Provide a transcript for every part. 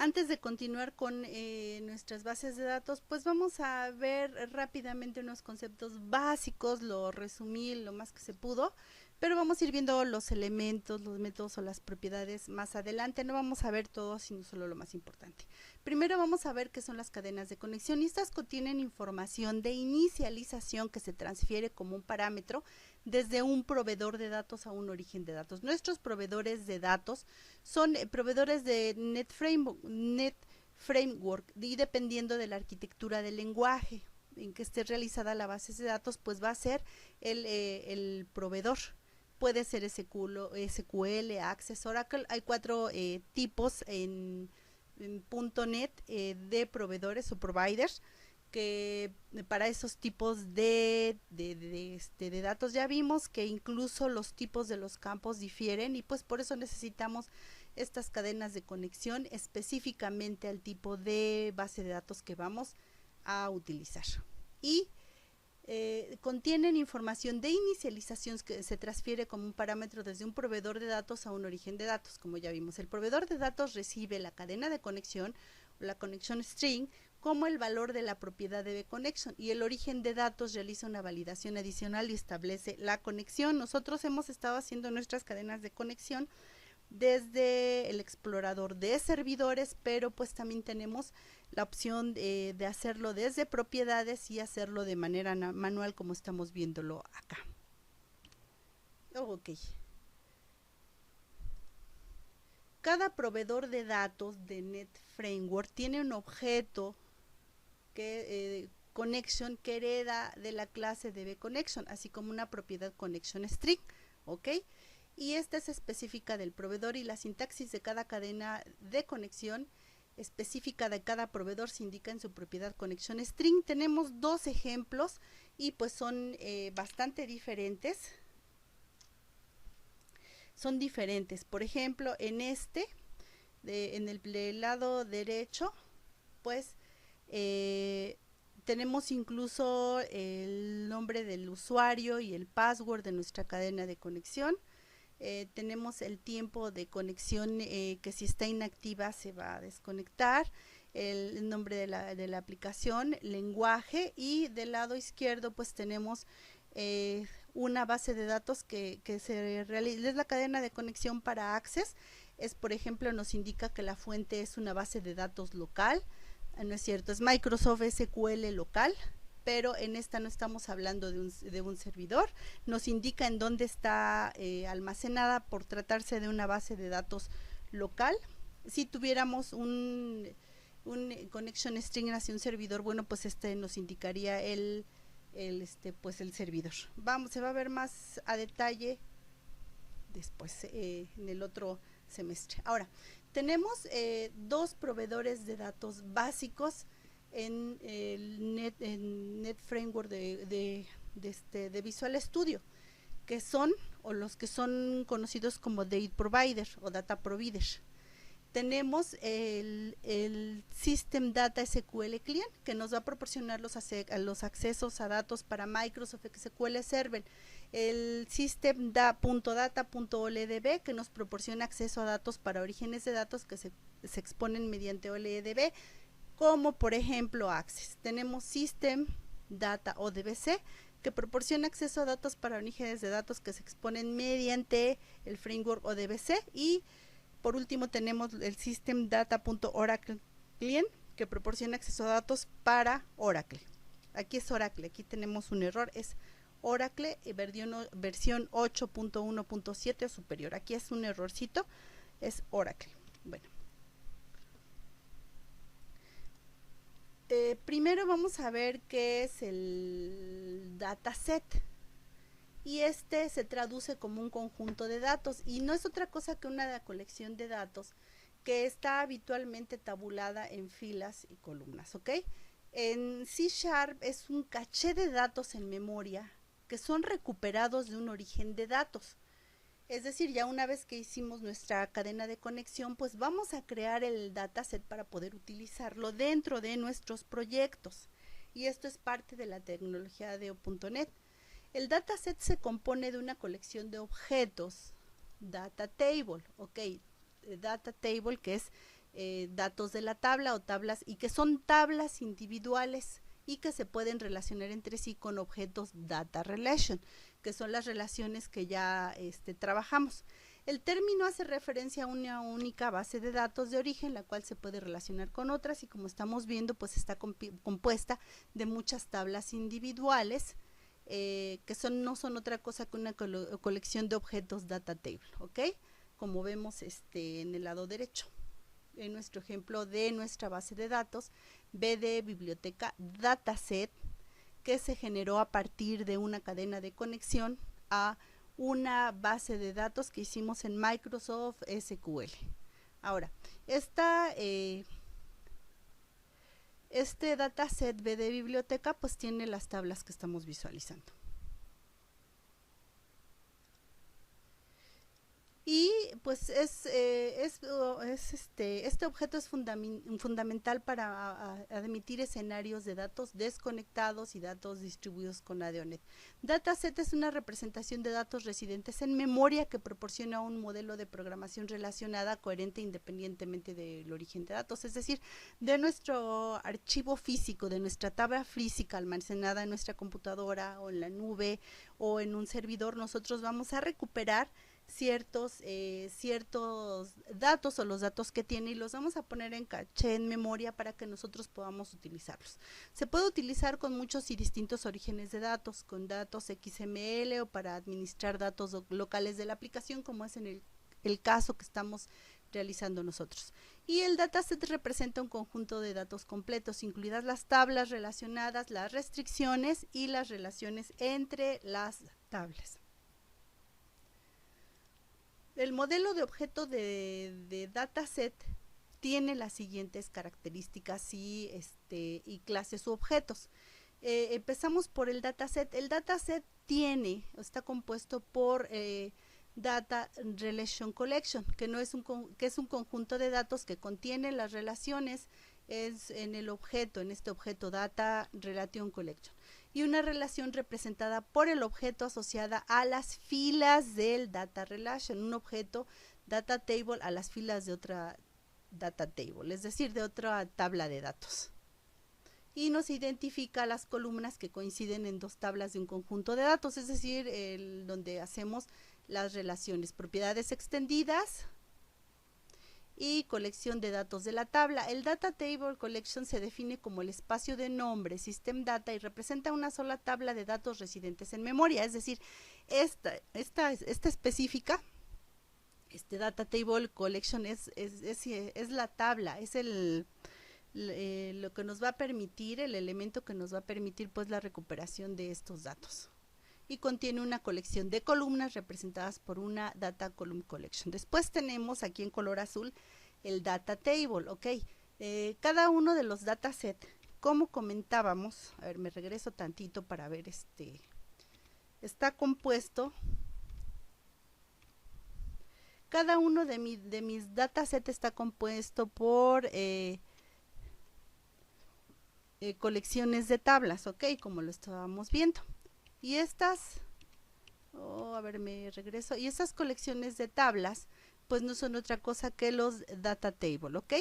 Antes de continuar con nuestras bases de datos, pues vamos a ver rápidamente unos conceptos básicos, lo resumí lo más que se pudo, pero vamos a ir viendo los elementos, los métodos o las propiedades más adelante. No vamos a ver todo, sino solo lo más importante. Primero vamos a ver qué son las cadenas de conexión, y estas contienen información de inicialización que se transfiere como un parámetro desde un proveedor de datos a un origen de datos. Nuestros proveedores de datos son proveedores de Net Framework, y dependiendo de la arquitectura del lenguaje en que esté realizada la base de datos, pues va a ser el proveedor. Puede ser SQL, Access, Oracle. Hay cuatro tipos en .NET de proveedores o providers, que para esos tipos de datos ya vimos que incluso los tipos de los campos difieren, y pues por eso necesitamos estas cadenas de conexión específicamente al tipo de base de datos que vamos a utilizar. Y contienen información de inicialización que se transfiere como un parámetro desde un proveedor de datos a un origen de datos. Como ya vimos, el proveedor de datos recibe la cadena de conexión o la connection string como el valor de la propiedad de connection, y el origen de datos realiza una validación adicional y establece la conexión. Nosotros hemos estado haciendo nuestras cadenas de conexión desde el explorador de servidores, pero pues también tenemos la opción de hacerlo desde propiedades y hacerlo de manera manual, como estamos viéndolo acá. Ok. Cada proveedor de datos de Net Framework tiene un objeto connection que hereda de la clase DBConnection, así como una propiedad connection string, ¿ok? Y esta es específica del proveedor, y la sintaxis de cada cadena de conexión específica de cada proveedor se indica en su propiedad connection string. Tenemos dos ejemplos y pues son bastante diferentes. Son diferentes. Por ejemplo, en en el lado derecho, pues tenemos incluso el nombre del usuario y el password de nuestra cadena de conexión. Tenemos el tiempo de conexión, que si está inactiva se va a desconectar, el nombre de la aplicación, lenguaje, y del lado izquierdo pues tenemos una base de datos que se realiza, es la cadena de conexión para Access. Es, por ejemplo, nos indica que la fuente es una base de datos local. No es cierto, es Microsoft SQL local, pero en esta no estamos hablando de un servidor. Nos indica en dónde está almacenada por tratarse de una base de datos local. Si tuviéramos un connection string hacia un servidor, bueno, pues nos indicaría pues el servidor. Se va a ver más a detalle después en el otro semestre. Ahora, tenemos dos proveedores de datos básicos en Net Framework de Visual Studio, que son, o los que son conocidos como Data Provider o Data Provider. Tenemos el System Data SQL Client, que nos va a proporcionar los accesos a datos para Microsoft SQL Server. El System.data.oldb, que nos proporciona acceso a datos para orígenes de datos que se exponen mediante OLEDB, como por ejemplo Access. Tenemos System Data ODBC, que proporciona acceso a datos para orígenes de datos que se exponen mediante el framework ODBC. Y por último tenemos el System Data.Oracle Client, que proporciona acceso a datos para Oracle. Aquí es Oracle, aquí tenemos un error, es Oracle versión 8.1.7 o superior. Aquí es un errorcito, es Oracle. Bueno, primero vamos a ver qué es el dataset. Y se traduce como un conjunto de datos, y no es otra cosa que una colección de datos que está habitualmente tabulada en filas y columnas, ¿ok? En C# es un caché de datos en memoria que son recuperados de un origen de datos. Es decir, ya una vez que hicimos nuestra cadena de conexión, pues vamos a crear el dataset para poder utilizarlo dentro de nuestros proyectos. Y esto es parte de la tecnología de .NET. El dataset se compone de una colección de objetos, data table, ok, data table, que es datos de la tabla o tablas, y que son tablas individuales y que se pueden relacionar entre sí con objetos data relation, que son las relaciones que ya trabajamos. El término hace referencia a una única base de datos de origen, la cual se puede relacionar con otras, y como estamos viendo, pues está compuesta de muchas tablas individuales, que no son otra cosa que una colección de objetos data table, ¿ok? Como vemos en el lado derecho. En nuestro ejemplo de nuestra base de datos, B de biblioteca dataset, que se generó a partir de una cadena de conexión a una base de datos que hicimos en Microsoft SQL. Ahora, este dataset B de biblioteca pues tiene las tablas que estamos visualizando. Y pues este objeto es fundamental para admitir escenarios de datos desconectados y datos distribuidos con ADONet. Dataset es una representación de datos residentes en memoria que proporciona un modelo de programación relacionada coherente independientemente del origen de datos, es decir, de nuestro archivo físico, de nuestra tabla física almacenada en nuestra computadora o en la nube o en un servidor. Nosotros vamos a recuperar ciertos datos o los datos que tiene y los vamos a poner en caché, en memoria, para que nosotros podamos utilizarlos. Se puede utilizar con muchos y distintos orígenes de datos, con datos XML o para administrar datos locales de la aplicación, como es en el caso que estamos realizando nosotros. Y el dataset representa un conjunto de datos completos, incluidas las tablas relacionadas, las restricciones y las relaciones entre las tablas. El modelo de objeto de dataset tiene las siguientes características y clases u objetos. Empezamos por el dataset. El dataset está compuesto por Data Relation Collection, que es un conjunto de datos que contiene las relaciones en este objeto Data Relation Collection, y una relación representada por el objeto asociada a las filas del data relation, un objeto data table a las filas de otra data table, es decir, de otra tabla de datos. Y nos identifica las columnas que coinciden en dos tablas de un conjunto de datos, es decir, donde hacemos las relaciones, propiedades extendidas y colección de datos de la tabla. El Data Table Collection se define como el espacio de nombre System Data y representa una sola tabla de datos residentes en memoria, es decir, esta específica, Data Table Collection es la tabla, es lo que nos va a permitir, el elemento que nos va a permitir pues la recuperación de estos datos. Y contiene una colección de columnas representadas por una Data Column Collection. Después tenemos aquí en color azul el Data Table, ¿ok? Cada uno de los datasets, como comentábamos, a ver, me regreso tantito para ver está compuesto, cada uno de mis datasets está compuesto por colecciones de tablas, ¿ok? Como lo estábamos viendo. Y estas, a ver, me regreso, y estas colecciones de tablas pues no son otra cosa que los data table, ¿ok?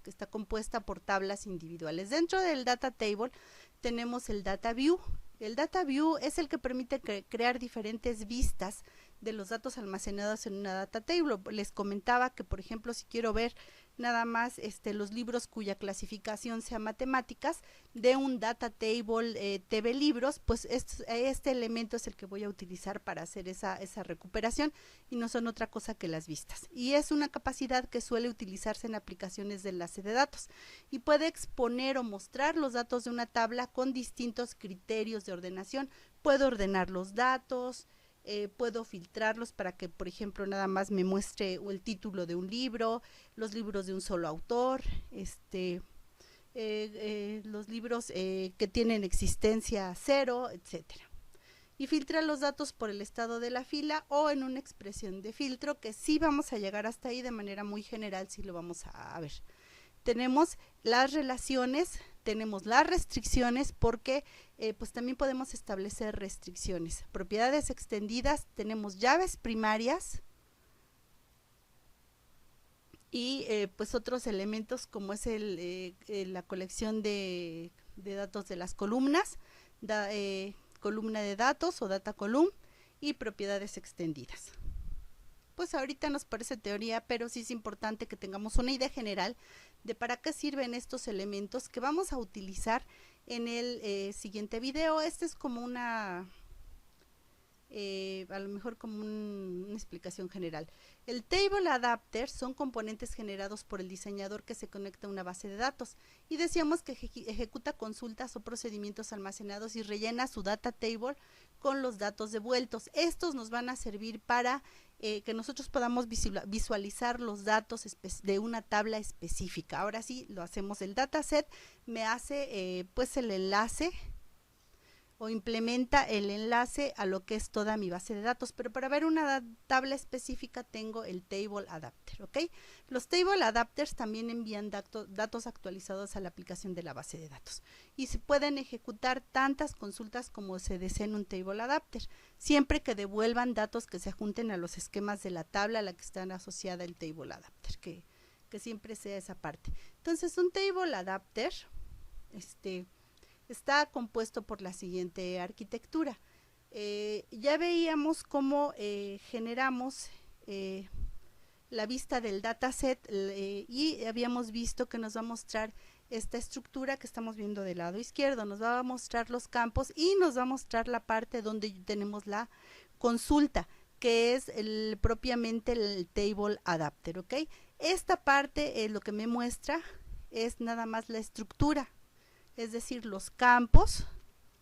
Que está compuesta por tablas individuales. Dentro del data table tenemos el data view. El data view es el que permite crear diferentes vistas de los datos almacenados en una data table. Les comentaba que, por ejemplo, si quiero ver nada más los libros cuya clasificación sea matemáticas de un data table TV libros, pues este elemento es el que voy a utilizar para hacer esa recuperación, y no son otra cosa que las vistas, y es una capacidad que suele utilizarse en aplicaciones de enlace de datos y puede exponer o mostrar los datos de una tabla con distintos criterios de ordenación. Puedo ordenar los datos, puedo filtrarlos para que, por ejemplo, nada más me muestre el título de un libro, los libros de un solo autor, los libros que tienen existencia cero, etcétera. Y filtra los datos por el estado de la fila o en una expresión de filtro, que sí vamos a llegar hasta ahí de manera muy general, sí lo vamos a ver. Tenemos las relaciones, tenemos las restricciones, porque pues también podemos establecer restricciones. Propiedades extendidas, tenemos llaves primarias y pues otros elementos como es la colección de datos de las columnas, columna de datos o data column y propiedades extendidas. Pues ahorita nos parece teoría, pero sí es importante que tengamos una idea general de para qué sirven estos elementos que vamos a utilizar en el siguiente video. Este es como a lo mejor como una explicación general. El table adapter son componentes generados por el diseñador que se conecta a una base de datos y decíamos que ejecuta consultas o procedimientos almacenados y rellena su data table con los datos devueltos. Estos nos van a servir para que nosotros podamos visualizar los datos de una tabla específica. Ahora sí, lo hacemos. El dataset me hace pues el enlace o implementa el enlace a lo que es toda mi base de datos, pero para ver una tabla específica tengo el table adapter, ¿ok? Los table adapters también envían datos actualizados a la aplicación de la base de datos y se pueden ejecutar tantas consultas como se desee en un table adapter, siempre que devuelvan datos que se junten a los esquemas de la tabla a la que están asociada el table adapter, que siempre sea esa parte. Entonces un table adapter, está compuesto por la siguiente arquitectura. Ya veíamos cómo generamos la vista del dataset y habíamos visto que nos va a mostrar esta estructura que estamos viendo del lado izquierdo. Nos va a mostrar los campos y nos va a mostrar la parte donde tenemos la consulta, que es propiamente el table adapter, ¿ok? Esta parte lo que me muestra es nada más la estructura, es decir, los campos,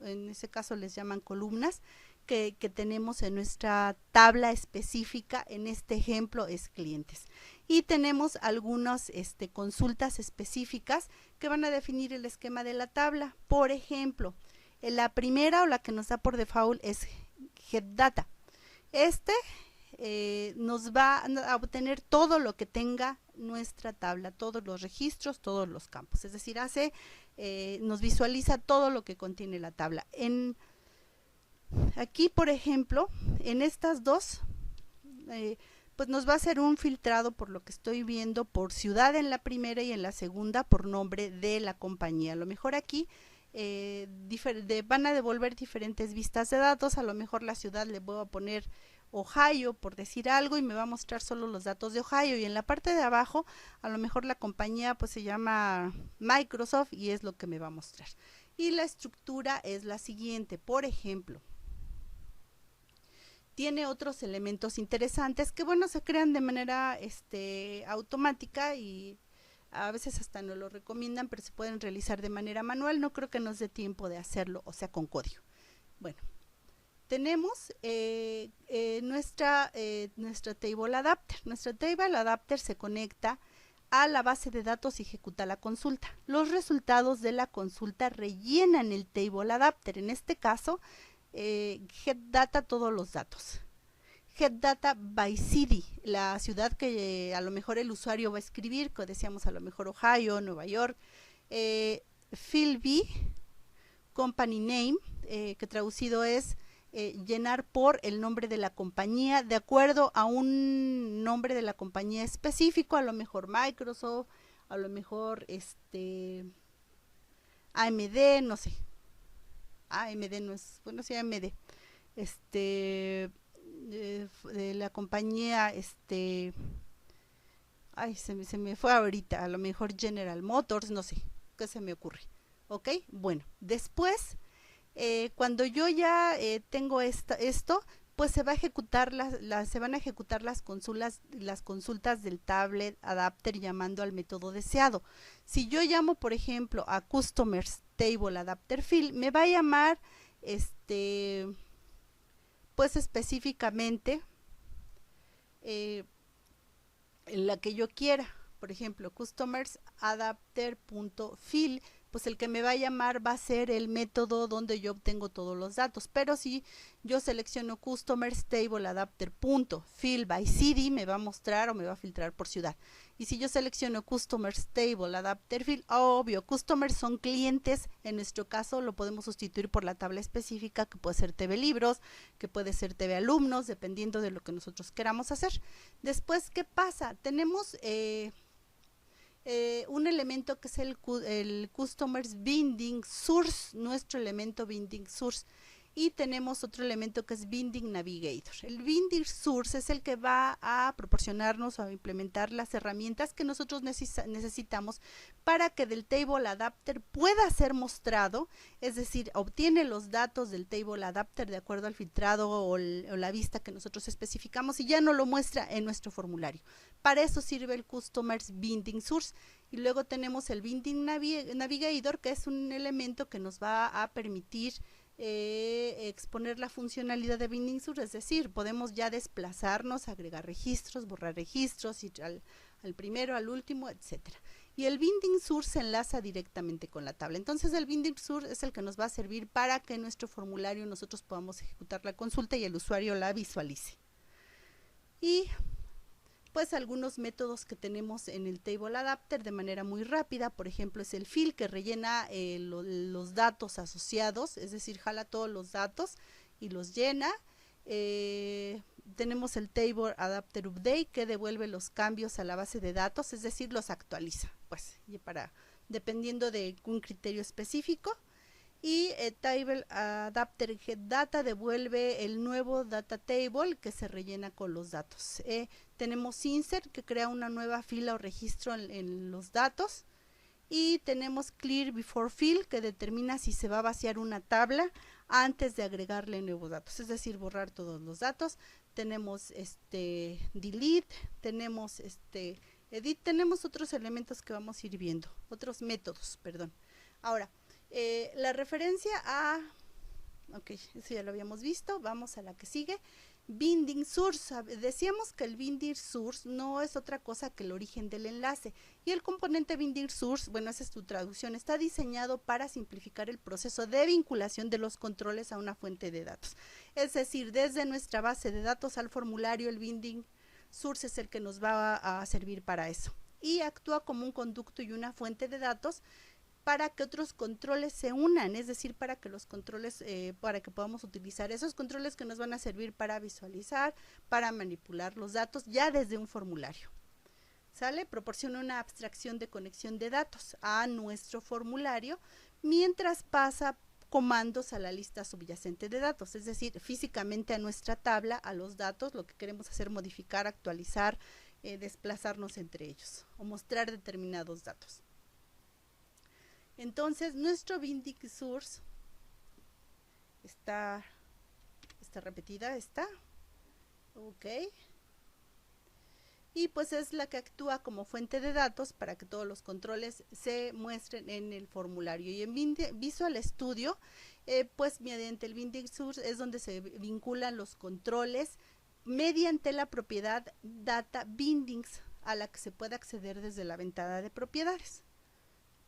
en ese caso les llaman columnas, que tenemos en nuestra tabla específica. En este ejemplo es clientes. Y tenemos algunas consultas específicas que van a definir el esquema de la tabla. Por ejemplo, la primera o la que nos da por default es getData. Nos va a obtener todo lo que tenga nuestra tabla, todos los registros, todos los campos, es decir, nos visualiza todo lo que contiene la tabla. Aquí, por ejemplo, en estas dos, pues nos va a hacer un filtrado por lo que estoy viendo, por ciudad en la primera y en la segunda por nombre de la compañía. A lo mejor aquí van a devolver diferentes vistas de datos, a lo mejor la ciudad le voy a poner Ohio por decir algo y me va a mostrar solo los datos de Ohio, y en la parte de abajo a lo mejor la compañía pues se llama Microsoft y es lo que me va a mostrar. Y la estructura es la siguiente. Por ejemplo, tiene otros elementos interesantes que bueno, se crean de manera automática y a veces hasta no lo recomiendan, pero se pueden realizar de manera manual. No creo que nos dé tiempo de hacerlo, o sea, con código. Bueno, tenemos nuestra table adapter. Nuestra table adapter se conecta a la base de datos y ejecuta la consulta. Los resultados de la consulta rellenan el table adapter. En este caso, getData todos los datos. getData by city, la ciudad que a lo mejor el usuario va a escribir, que decíamos a lo mejor Ohio, Nueva York. Field B, company name, que traducido es llenar por el nombre de la compañía de acuerdo a un nombre de la compañía específico, a lo mejor Microsoft, a lo mejor AMD, no sé. AMD no es, bueno, sí, AMD. De la compañía, ay, se me fue ahorita, a lo mejor General Motors, no sé, ¿qué se me ocurre? ¿Ok? Bueno, después cuando yo ya tengo esto, pues se va a ejecutar se van a ejecutar las consultas del tablet adapter llamando al método deseado. Si yo llamo, por ejemplo, a customers table adapter field, me va a llamar pues específicamente la que yo quiera. Por ejemplo, customers adapter.field, pues el que me va a llamar va a ser el método donde yo obtengo todos los datos. Pero si yo selecciono Customers Table Adapter .fill by city, me va a mostrar o me va a filtrar por ciudad. Y si yo selecciono Customers Table Adapter Fill, obvio, Customers son clientes. En nuestro caso lo podemos sustituir por la tabla específica, que puede ser TV Libros, que puede ser TV Alumnos, dependiendo de lo que nosotros queramos hacer. Después, ¿qué pasa? Tenemos un elemento que es el Customers Binding Source, nuestro elemento Binding Source. Y tenemos otro elemento que es Binding Navigator. El Binding Source es el que va a proporcionarnos o a implementar las herramientas que nosotros necesitamos para que del Table Adapter pueda ser mostrado, es decir, obtiene los datos del Table Adapter de acuerdo al filtrado o la vista que nosotros especificamos y ya no lo muestra en nuestro formulario. Para eso sirve el Customers Binding Source. Y luego tenemos el Binding Navigator, que es un elemento que nos va a permitir exponer la funcionalidad de Binding Source, es decir, podemos ya desplazarnos, agregar registros, borrar registros, ir al primero, al último, etcétera. Y el Binding Source se enlaza directamente con la tabla. Entonces el Binding Source es el que nos va a servir para que en nuestro formulario nosotros podamos ejecutar la consulta y el usuario la visualice. Y pues algunos métodos que tenemos en el Table Adapter de manera muy rápida, por ejemplo, es el fill, que rellena los datos asociados, es decir, jala todos los datos y los llena. Tenemos el Table Adapter Update, que devuelve los cambios a la base de datos, es decir, los actualiza, pues, dependiendo de un criterio específico. Y Table Adapter Get Data devuelve el nuevo Data Table que se rellena con los datos. Tenemos Insert, que crea una nueva fila o registro en los datos. Y tenemos Clear Before Fill, que determina si se va a vaciar una tabla antes de agregarle nuevos datos, es decir, borrar todos los datos. Tenemos Delete, tenemos Edit, tenemos otros elementos que vamos a ir viendo, otros métodos, perdón. Ahora, la referencia a, ok, eso ya lo habíamos visto, vamos a la que sigue. Binding Source, decíamos que el Binding Source no es otra cosa que el origen del enlace, y el componente Binding Source, bueno, esa es tu traducción, está diseñado para simplificar el proceso de vinculación de los controles a una fuente de datos, es decir, desde nuestra base de datos al formulario, el Binding Source es el que nos va a servir para eso, y actúa como un conducto y una fuente de datos para que otros controles se unan, es decir, para que los controles, para que podamos utilizar esos controles que nos van a servir para visualizar, para manipular los datos ya desde un formulario. ¿Sale? Proporciona una abstracción de conexión de datos a nuestro formulario mientras pasa comandos a la lista subyacente de datos, es decir, físicamente a nuestra tabla, a los datos, lo que queremos hacer, modificar, actualizar, desplazarnos entre ellos o mostrar determinados datos. Entonces, nuestro Binding Source está repetida, ok. Y pues es la que actúa como fuente de datos para que todos los controles se muestren en el formulario. Y en Visual Studio, pues mediante el Binding Source es donde se vinculan los controles mediante la propiedad Data Bindings, a la que se puede acceder desde la ventana de propiedades.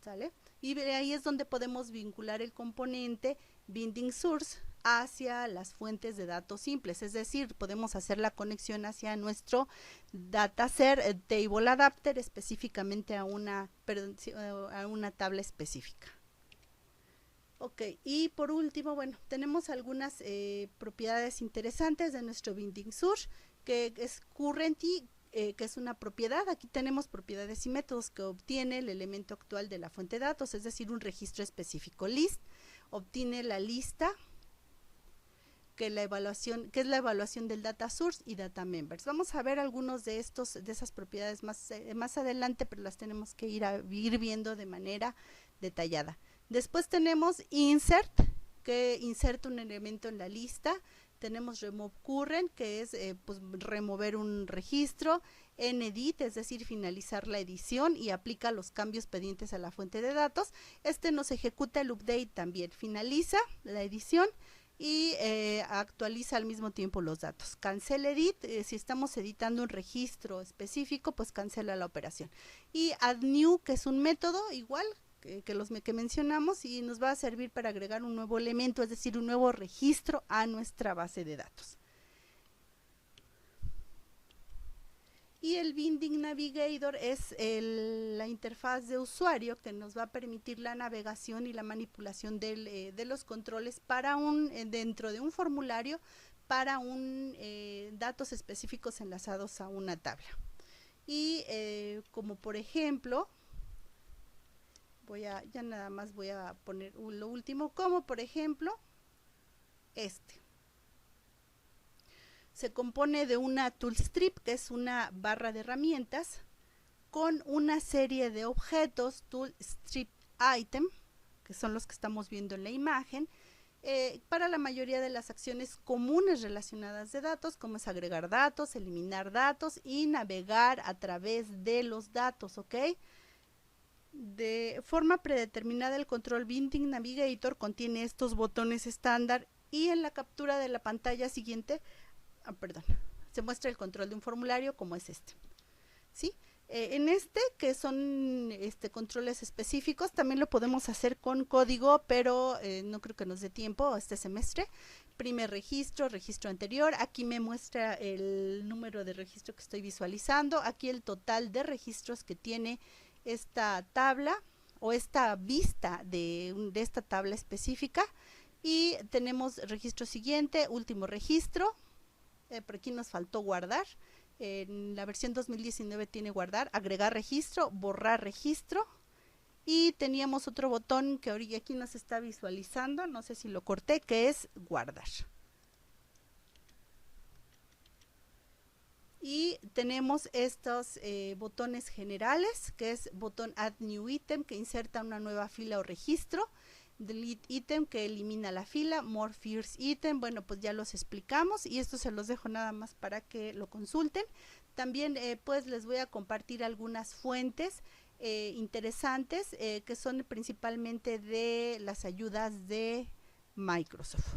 ¿Sale? Y ahí es donde podemos vincular el componente Binding Source hacia las fuentes de datos simples, es decir, podemos hacer la conexión hacia nuestro dataset Table Adapter específicamente a una tabla específica. Ok, y por último, bueno, tenemos algunas propiedades interesantes de nuestro Binding Source, que es Currency, que es una propiedad. Aquí tenemos propiedades y métodos que obtiene el elemento actual de la fuente de datos, es decir, un registro específico. List obtiene la lista, que es la evaluación del data source y data members. Vamos a ver algunos de esas propiedades más adelante, pero las tenemos que ir viendo de manera detallada. Después tenemos insert, que inserta un elemento en la lista. Tenemos remove current, que es pues, remover un registro. Edit, es decir, finalizar la edición y aplica los cambios pendientes a la fuente de datos. Nos ejecuta el update también, finaliza la edición y actualiza al mismo tiempo los datos. Cancel edit, si estamos editando un registro específico, pues cancela la operación. Y add new, que es un método igual, que mencionamos, y nos va a servir para agregar un nuevo elemento, es decir, un nuevo registro a nuestra base de datos. Y el Binding Navigator es la interfaz de usuario que nos va a permitir la navegación y la manipulación de los controles para dentro de un formulario para datos específicos enlazados a una tabla. Y como por ejemplo, ya nada más voy a poner lo último, como por ejemplo se compone de una toolstrip, que es una barra de herramientas, con una serie de objetos, toolstrip item, que son los que estamos viendo en la imagen, para la mayoría de las acciones comunes relacionadas de datos, como es agregar datos, eliminar datos y navegar a través de los datos, ¿ok? De forma predeterminada, el control Binding Navigator contiene estos botones estándar, y en la captura de la pantalla siguiente se muestra el control de un formulario como es ¿sí? En que son controles específicos, también lo podemos hacer con código, pero no creo que nos dé tiempo este semestre. Primer registro, registro anterior, aquí me muestra el número de registro que estoy visualizando, aquí el total de registros que tiene esta tabla o esta vista de esta tabla específica, y tenemos registro siguiente, último registro. Por aquí nos faltó guardar. En la versión 2019 tiene guardar, agregar registro, borrar registro, y teníamos otro botón que ahorita aquí nos está visualizando, no sé si lo corté, que es guardar. Y tenemos estos botones generales, que es botón Add New Item, que inserta una nueva fila o registro, Delete Item, que elimina la fila, More Fields Item, bueno, pues ya los explicamos, y esto se los dejo nada más para que lo consulten. También pues les voy a compartir algunas fuentes interesantes, que son principalmente de las ayudas de Microsoft.